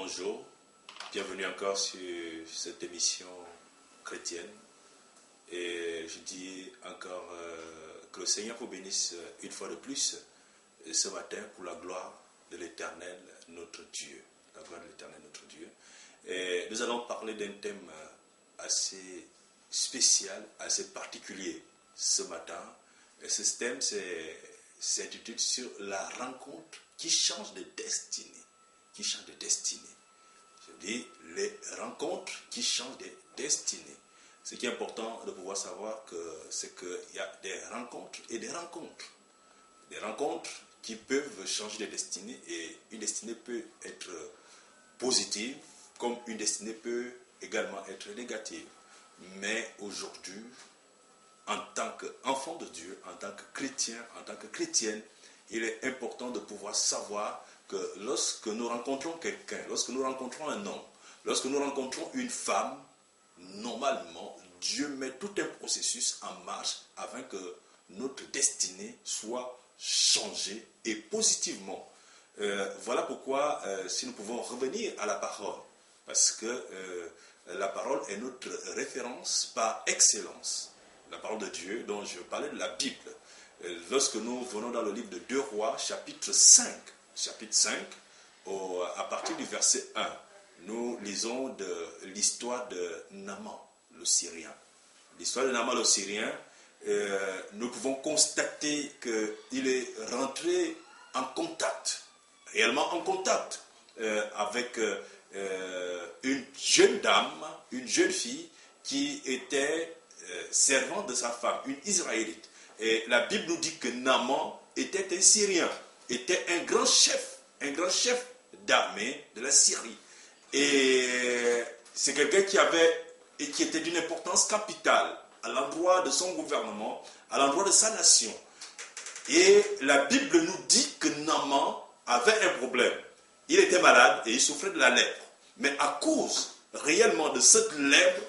bonjour, bienvenue encore sur cette émission chrétienne. Et je dis encore que le Seigneur vous bénisse une fois de plus ce matin pour la gloire de l'Éternel, notre Dieu. La gloire de l'Éternel, notre Dieu. Et nous allons parler d'un thème assez spécial, assez particulier ce matin. Et ce thème s'intitule sur la rencontre qui change de destinée. Qui change de destinée. Je dis les rencontres qui changent de destinée. Ce qui est important de pouvoir savoir, c'est qu'il y a des rencontres et des rencontres. Des rencontres qui peuvent changer de destinée, et une destinée peut être positive, comme une destinée peut également être négative. Mais aujourd'hui, en tant qu'enfant de Dieu, en tant que chrétien, en tant que chrétienne, il est important de pouvoir savoir que lorsque nous rencontrons quelqu'un, lorsque nous rencontrons un homme, lorsque nous rencontrons une femme, normalement, Dieu met tout un processus en marche afin que notre destinée soit changée et positivement. Voilà pourquoi, si nous pouvons revenir à la parole, parce que la parole est notre référence par excellence. La parole de Dieu, dont je parlais de la Bible. Lorsque nous venons dans le livre de 2 Rois, chapitre 5, à partir du verset 1, nous lisons de l'histoire de Naaman, le Syrien. L'histoire de Naaman, le Syrien, nous pouvons constater qu'il est rentré en contact, réellement en contact, avec une jeune dame, une jeune fille qui était servante de sa femme, une Israélite. Et la Bible nous dit que Naaman était un Syrien, était un grand chef d'armée de la Syrie. Et c'est quelqu'un qui était d'une importance capitale à l'endroit de son gouvernement, à l'endroit de sa nation. Et la Bible nous dit que Naaman avait un problème. Il était malade et il souffrait de la lèpre. Mais à cause réellement de cette lèpre,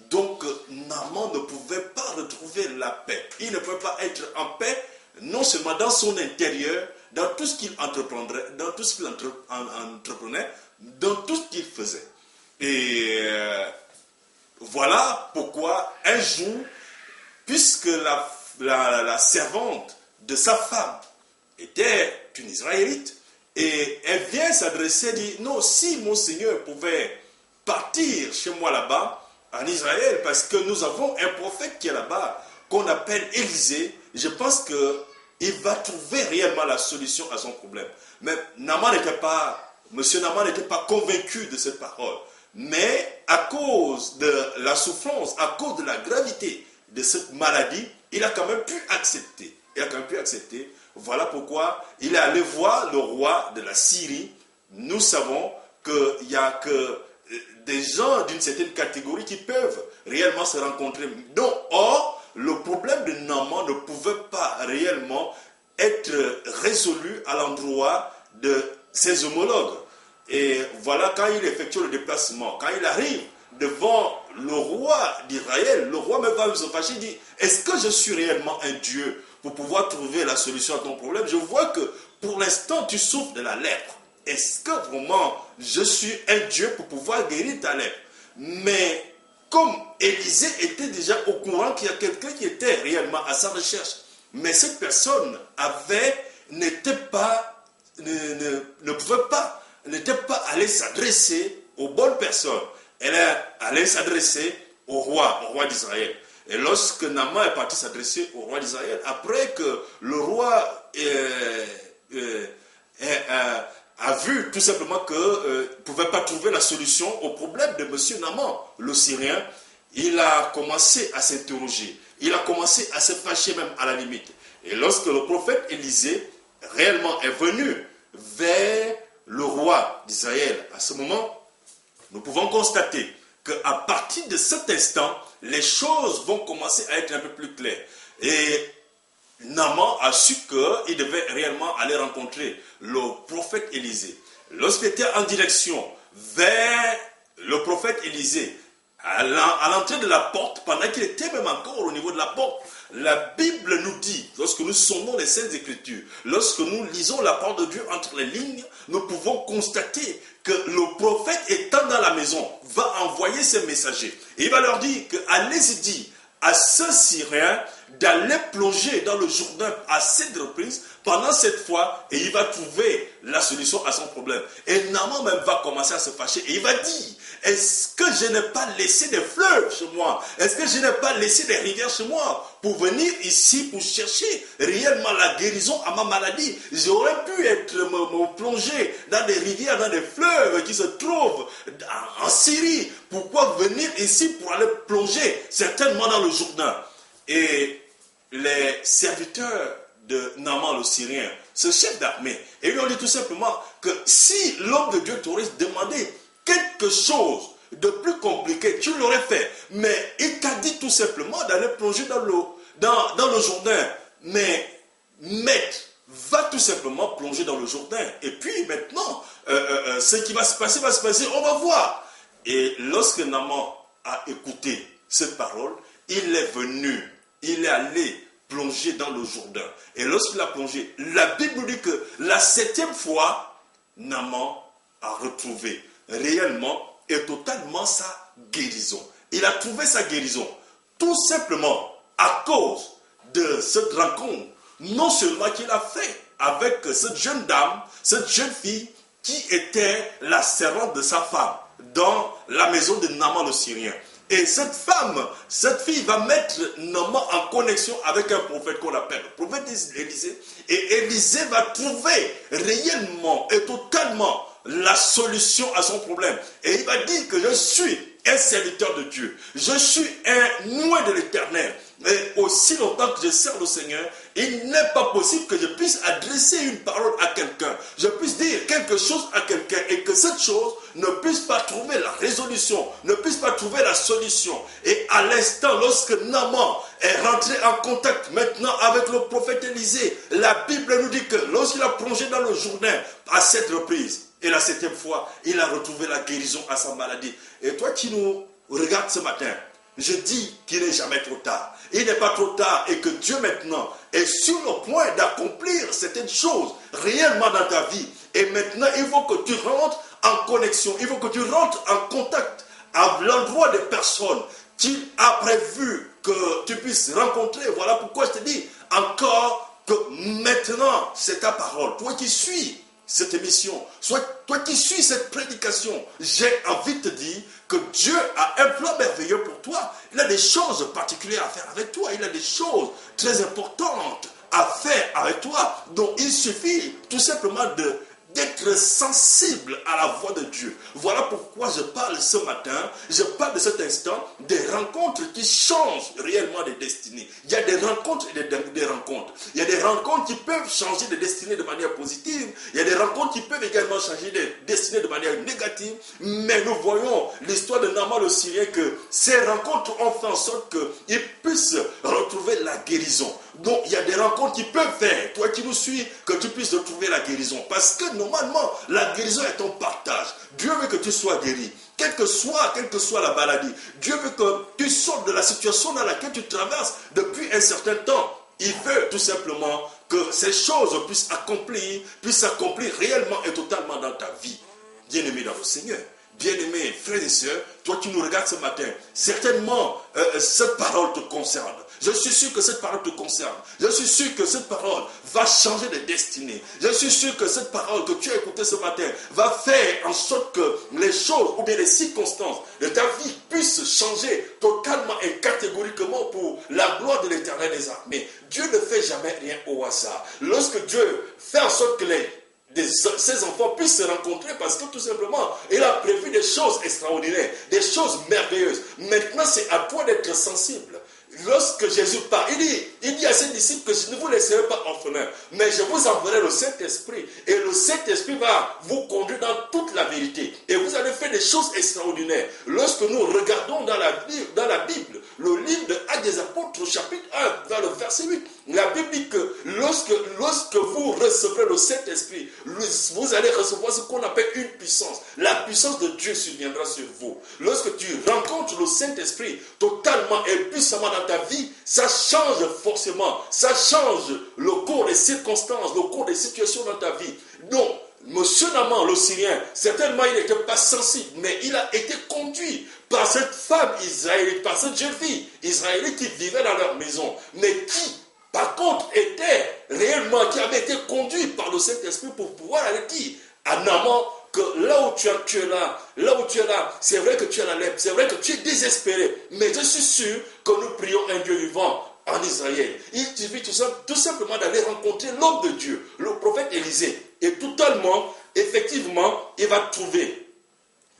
donc Naaman ne pouvait pas retrouver la paix. Il ne pouvait pas être en paix, non seulement dans son intérieur, dans tout ce qu'il entreprenait, dans tout ce qu'il faisait. Et voilà pourquoi un jour, puisque la servante de sa femme était une Israélite, et elle vient s'adresser et dit, non, si mon Seigneur pouvait partir chez moi là-bas, en Israël, parce que nous avons un prophète qui est là-bas, qu'on appelle Élisée, je pense qu'il va trouver réellement la solution à son problème. Mais Monsieur Naaman n'était pas convaincu de cette parole. Mais à cause de la souffrance, à cause de la gravité de cette maladie, il a quand même pu accepter. Voilà pourquoi il est allé voir le roi de la Syrie. Nous savons qu'il n'y a que des gens d'une certaine catégorie qui peuvent réellement se rencontrer. Donc, or, le problème de Naaman ne pouvait pas réellement être résolu à l'endroit de ses homologues. Et voilà, quand il effectue le déplacement, quand il arrive devant le roi d'Israël, le roi même va se fâcher et dit, est-ce que je suis réellement un Dieu pour pouvoir trouver la solution à ton problème? Je vois que pour l'instant, tu souffres de la lèpre. Est-ce que vraiment je suis un Dieu pour pouvoir guérir ta lèpre? Mais comme Élisée était déjà au courant qu'il y a quelqu'un qui était réellement à sa recherche, mais cette personne n'était pas allée s'adresser aux bonnes personnes. Elle est allée s'adresser au roi d'Israël. Et lorsque Naaman est parti s'adresser au roi d'Israël, après que le roi a vu tout simplement qu'il ne pouvait pas trouver la solution au problème de M. Naaman, le Syrien, il a commencé à s'interroger. Il a commencé à se fâcher même à la limite. Et lorsque le prophète Élisée réellement est venu vers le roi d'Israël, à ce moment, nous pouvons constater qu'à partir de cet instant, les choses vont commencer à être un peu plus claires. Et Naaman a su qu'il devait réellement aller rencontrer le prophète Élisée. Lorsqu'il était en direction vers le prophète Élisée, à l'entrée de la porte, pendant qu'il était même encore au niveau de la porte, la Bible nous dit, lorsque nous sondons les Saintes Écritures, lorsque nous lisons la parole de Dieu entre les lignes, nous pouvons constater que le prophète étant dans la maison va envoyer ses messagers. Et il va leur dire que allez-y dire à ce Syrien d'aller plonger dans le Jourdain à 7 reprises pendant cette fois, et il va trouver la solution à son problème. Et Naaman même va commencer à se fâcher et il va dire, est-ce que je n'ai pas laissé des fleuves chez moi? Est-ce que je n'ai pas laissé des rivières chez moi pour venir ici pour chercher réellement la guérison à ma maladie? J'aurais pu me plonger dans des rivières, dans des fleuves qui se trouvent en Syrie. Pourquoi venir ici pour aller plonger certainement dans le Jourdain? Et les serviteurs de Naaman le Syrien, ce chef d'armée, et lui ont dit tout simplement que si l'homme de Dieu t'aurait demandé quelque chose de plus compliqué, tu l'aurais fait. Mais il t'a dit tout simplement d'aller plonger dans l'eau, dans le Jourdain. Mais maître, va tout simplement plonger dans le Jourdain. Et puis maintenant, ce qui va se passer, on va voir. Et lorsque Naaman a écouté cette parole, il est venu, il est allé plonger dans le Jourdain. Et lorsqu'il a plongé, la Bible dit que la 7e fois, Naaman a retrouvé réellement et totalement sa guérison. Il a trouvé sa guérison tout simplement à cause de cette rencontre, non seulement qu'il a fait avec cette jeune dame, cette jeune fille qui était la servante de sa femme dans la maison de Naaman le Syrien. Et cette femme, cette fille va mettre Naaman en connexion avec un prophète qu'on appelle le prophète Élisée. Et Élisée va trouver réellement et totalement la solution à son problème. Et il va dire que je suis un serviteur de Dieu. Je suis un noué de l'Éternel. Et aussi longtemps que je sers le Seigneur, il n'est pas possible que je puisse adresser une parole à quelqu'un. Je puisse dire quelque chose à quelqu'un et que cette chose ne puisse pas trouver la résolution, ne puisse pas trouver la solution. Et à l'instant, lorsque Naaman est rentré en contact maintenant avec le prophète Élisée, la Bible nous dit que lorsqu'il a plongé dans le Jourdain à 7 reprises, et la 7e fois, il a retrouvé la guérison à sa maladie. Et toi qui nous regardes ce matin, je dis qu'il n'est jamais trop tard. Il n'est pas trop tard et que Dieu maintenant est sur le point d'accomplir certaines choses réellement dans ta vie. Et maintenant, il faut que tu rentres en connexion, il faut que tu rentres en contact à l'endroit des personnes qu'il a prévu que tu puisses rencontrer. Voilà pourquoi je te dis encore que maintenant, c'est ta parole. Toi qui suis cette émission, soit toi qui suis cette prédication, j'ai envie de te dire que Dieu a un plan merveilleux pour toi. Il a des choses particulières à faire avec toi. Il a des choses très importantes à faire avec toi. Donc il suffit tout simplement d'être sensible à la voix de Dieu. Voilà pourquoi je parle ce matin, je parle de cet instant, des rencontres qui changent réellement des destinées. Il y a des rencontres et des rencontres. Il y a des rencontres qui peuvent changer des destinées de manière positive. Il y a des rencontres qui peuvent également changer des destinées de manière négative. Mais nous voyons l'histoire de Naaman le Syrien que ces rencontres ont fait en sorte qu'il puisse retrouver la guérison. Donc il y a des rencontres qui peuvent faire, toi qui nous suis, que tu puisses retrouver la guérison. Parce que normalement, la guérison est ton partage. Dieu veut que tu sois guéri. Quelle que soit la maladie. Dieu veut que tu sortes de la situation dans laquelle tu traverses depuis un certain temps. Il veut tout simplement que ces choses puissent s'accomplir réellement et totalement dans ta vie. Bien-aimé dans le Seigneur. Bien-aimés frères et sœurs, toi qui nous regardes ce matin, certainement cette parole te concerne. Je suis sûr que cette parole te concerne. Je suis sûr que cette parole va changer de destinée. Je suis sûr que cette parole que tu as écoutée ce matin va faire en sorte que les choses ou bien les circonstances de ta vie puissent changer totalement et catégoriquement pour la gloire de l'Éternel des armées. Dieu ne fait jamais rien au hasard. Lorsque Dieu fait en sorte que ces enfants puissent se rencontrer parce que tout simplement, il a prévu des choses extraordinaires, des choses merveilleuses. Maintenant, c'est à toi d'être sensible. Lorsque Jésus part, il dit à ses disciples que je ne vous laisserai pas orphelins, mais je vous enverrai le Saint-Esprit. Et le Saint-Esprit va vous conduire dans toute la vérité. Et vous allez faire des choses extraordinaires. Lorsque nous regardons dans la Bible, le livre de Actes des Apôtres, chapitre 1, dans le verset 8. La Bible dit que lorsque vous recevrez le Saint-Esprit, vous allez recevoir ce qu'on appelle une puissance. La puissance de Dieu surviendra sur vous. Lorsque tu rencontres le Saint-Esprit totalement et puissamment dans ta vie, ça change forcément. Ça change le cours des circonstances, le cours des situations dans ta vie. Donc, Monsieur Naaman, le Syrien, certainement il n'était pas sensible, mais il a été conduit par cette femme israélite, par cette jeune fille israélite qui vivait dans leur maison, mais qui, par contre, qui avait été conduit par le Saint-Esprit pour pouvoir aller dire à Naaman que là où tu es là, c'est vrai que tu as la lèpre, c'est vrai que tu es désespéré, mais je suis sûr que nous prions un Dieu vivant en Israël. Il suffit tout simplement d'aller rencontrer l'homme de Dieu, le prophète Élisée. Et totalement, effectivement, il va trouver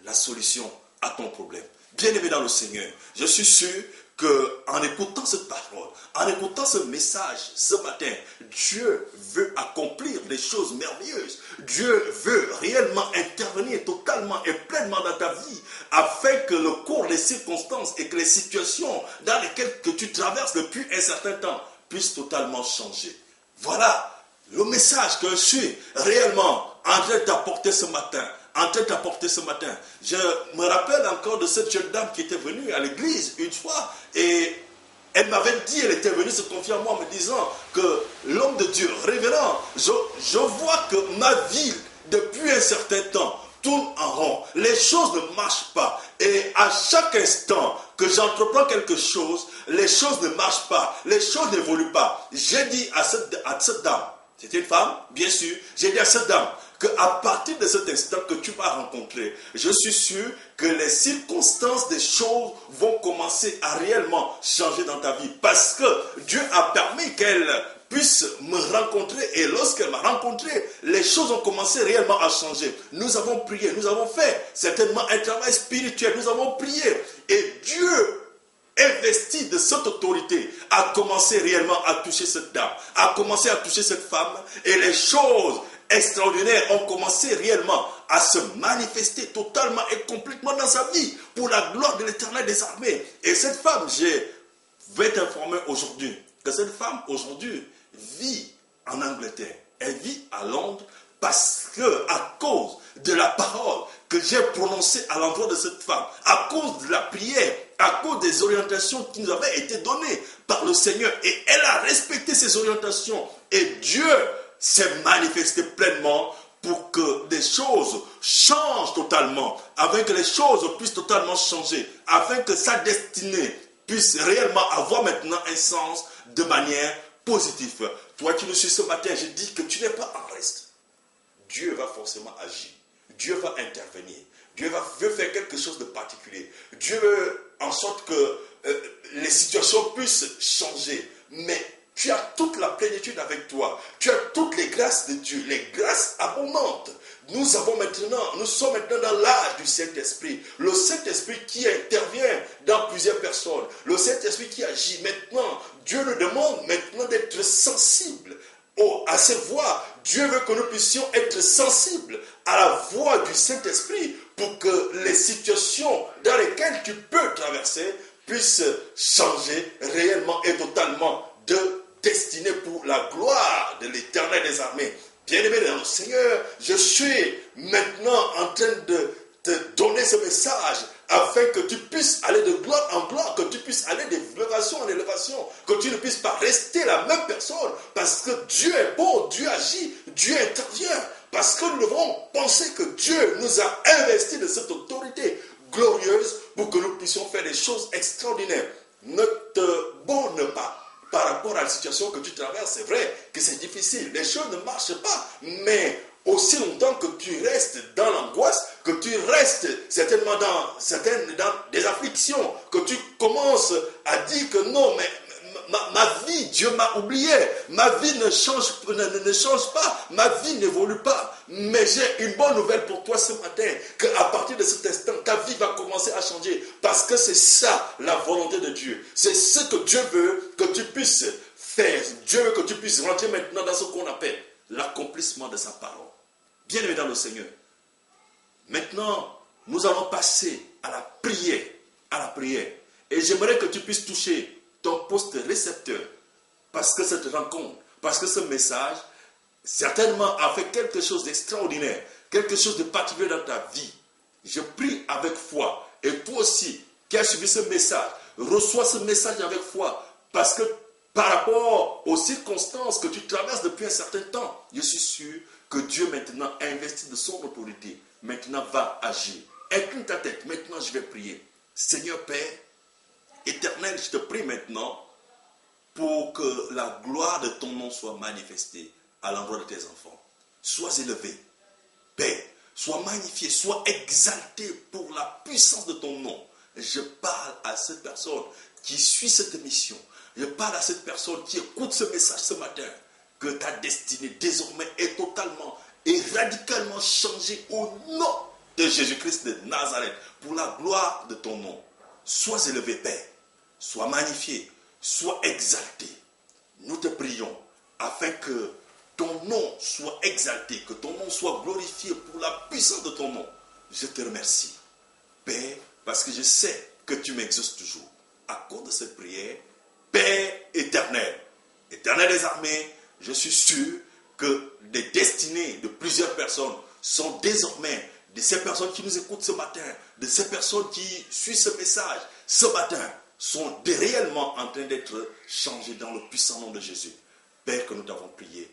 la solution à ton problème. Bien-aimé dans le Seigneur, je suis sûr qu'en écoutant cette parole, en écoutant ce message ce matin, Dieu veut accomplir des choses merveilleuses. Dieu veut réellement intervenir totalement et pleinement dans ta vie afin que le cours des circonstances et que les situations dans lesquelles que tu traverses depuis un certain temps puissent totalement changer. Voilà le message que je suis réellement en train d'apporter ce matin. Je me rappelle encore de cette jeune dame qui était venue à l'église une fois et elle m'avait dit, elle était venue se confier à moi en me disant que l'homme de Dieu, révérend, je vois que ma vie, depuis un certain temps, tourne en rond. Les choses ne marchent pas. Et à chaque instant que j'entreprends quelque chose, les choses ne marchent pas. Les choses n'évoluent pas. J'ai dit à cette dame, c'était une femme, bien sûr, j'ai dit à cette dame qu'à partir de cet instant que tu m'as rencontré, je suis sûr que les circonstances des choses vont commencer à réellement changer dans ta vie. Parce que Dieu a permis qu'elle puisse me rencontrer et lorsqu'elle m'a rencontré, les choses ont commencé réellement à changer. Nous avons prié, nous avons fait certainement un travail spirituel, nous avons prié et Dieu investi de cette autorité, a commencé réellement à toucher cette dame, a commencé à toucher cette femme, et les choses extraordinaires ont commencé réellement à se manifester totalement et complètement dans sa vie, pour la gloire de l'Éternel des armées. Et cette femme, je vais t'informer aujourd'hui, que cette femme aujourd'hui vit en Angleterre, elle vit à Londres, parce que à cause de la parole que j'ai prononcée à l'endroit de cette femme, à cause de la prière, à cause des orientations qui nous avaient été données par le Seigneur, et elle a respecté ces orientations, et Dieu s'est manifesté pleinement pour que des choses changent totalement, afin que les choses puissent totalement changer, afin que sa destinée puisse réellement avoir maintenant un sens de manière positive. Toi qui nous suis ce matin, je dis que tu n'es pas en reste. Dieu va forcément agir. Dieu va intervenir. Dieu veut faire quelque chose de particulier. Dieu veut en sorte que les situations puissent changer. Mais tu as toute la plénitude avec toi. Tu as toutes les grâces de Dieu, les grâces abondantes. Nous sommes maintenant dans l'âge du Saint-Esprit. Le Saint-Esprit qui intervient dans plusieurs personnes. Le Saint-Esprit qui agit. Maintenant, Dieu nous demande maintenant d'être sensibles à ces voix. Dieu veut que nous puissions être sensibles à la voix du Saint-Esprit pour que les situations dans lesquelles tu peux traverser puissent changer réellement et totalement de destinée pour la gloire de l'Éternel des armées. Bien-aimé dans le Seigneur, je suis maintenant en train de te donner ce message afin que tu puisses aller de gloire en gloire, que tu puisses aller d'élévation en élévation, que tu ne puisses pas rester la même personne, parce que Dieu est bon, Dieu agit, Dieu intervient, parce que nous devons penser que Dieu nous a investis de cette autorité glorieuse pour que nous puissions faire des choses extraordinaires. Ne te borne pas par rapport à la situation que tu traverses. C'est vrai que c'est difficile, les choses ne marchent pas, mais aussi longtemps que tu restes dans l'angoisse, que tu restes certainement dans des afflictions, que tu commences à dire que non, mais ma vie, Dieu m'a oublié, ma vie ne change pas, ma vie n'évolue pas. Mais j'ai une bonne nouvelle pour toi ce matin, qu'à partir de cet instant, ta vie va commencer à changer, parce que c'est ça la volonté de Dieu. C'est ce que Dieu veut que tu puisses faire. Dieu veut que tu puisses rentrer maintenant dans ce qu'on appelle l'accomplissement de sa parole. Bien-aimé dans le Seigneur, maintenant, nous allons passer à la prière. Et j'aimerais que tu puisses toucher ton poste récepteur. Parce que cette rencontre, parce que ce message, certainement a fait quelque chose d'extraordinaire, quelque chose de particulier dans ta vie. Je prie avec foi. Et toi aussi, qui as suivi ce message, reçois ce message avec foi. Parce que par rapport aux circonstances que tu traverses depuis un certain temps, je suis sûr que Dieu maintenant investi de son autorité, maintenant va agir. Incline ta tête, maintenant je vais prier. Seigneur Père, éternel, je te prie maintenant pour que la gloire de ton nom soit manifestée à l'endroit de tes enfants. Sois élevé, Père, sois magnifié, sois exalté pour la puissance de ton nom. Je parle à cette personne qui suit cette émission. Je parle à cette personne qui écoute ce message ce matin. Que ta destinée désormais est totalement et radicalement changée au nom de Jésus-Christ de Nazareth. Pour la gloire de ton nom. Sois élevé, Père. Sois magnifié. Sois exalté. Nous te prions afin que ton nom soit exalté, que ton nom soit glorifié pour la puissance de ton nom. Je te remercie, Père, parce que je sais que tu m'exauces toujours. À cause de cette prière, Père éternel, éternel des armées, je suis sûr que des destinées de plusieurs personnes sont désormais, de ces personnes qui nous écoutent ce matin, de ces personnes qui suivent ce message ce matin, sont réellement en train d'être changées dans le puissant nom de Jésus. Père, que nous t'avons prié